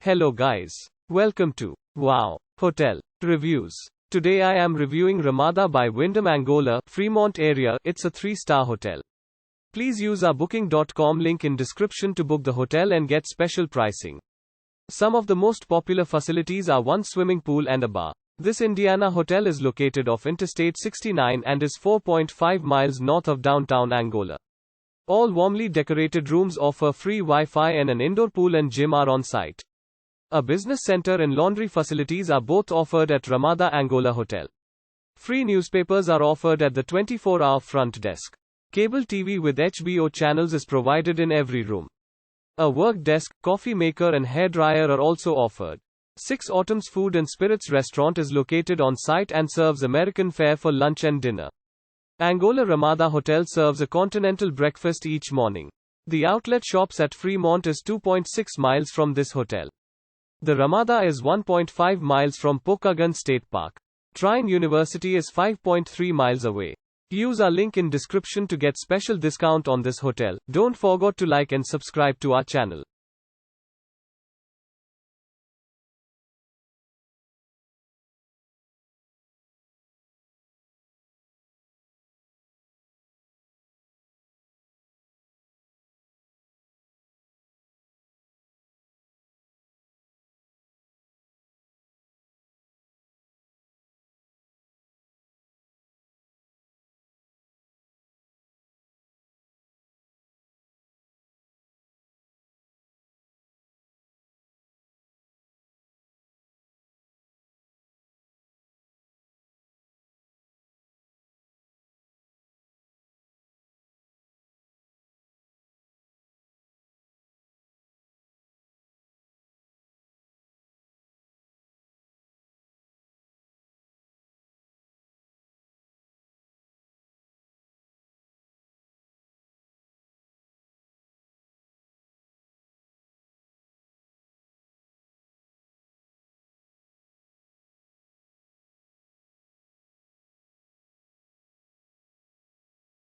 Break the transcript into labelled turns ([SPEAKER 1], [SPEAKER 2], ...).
[SPEAKER 1] Hello guys. Welcome to Wow Hotel Reviews. Today I am reviewing Ramada by Wyndham Angola, Fremont area. It's a 3-star hotel. Please use our booking.com link in description to book the hotel and get special pricing. Some of the most popular facilities are one swimming pool and a bar. This Indiana hotel is located off Interstate 69 and is 4.5 miles north of downtown Angola. All warmly decorated rooms offer free Wi-Fi and an indoor pool and gym are on site. A business center and laundry facilities are both offered at Ramada Angola Hotel. Free newspapers are offered at the 24-hour front desk. Cable TV with HBO channels is provided in every room. A work desk, coffee maker and hairdryer are also offered. 6 Autumn's Food and Spirits restaurant is located on site and serves American fare for lunch and dinner. Angola Ramada Hotel serves a continental breakfast each morning. The Outlet Shoppes at Fremont is 2.6 miles from this hotel. The Ramada is 1.5 miles from Pokagon State Park. Trine University is 5.3 miles away. Use our link in description to get special discount on this hotel. Don't forget to like and subscribe to our channel.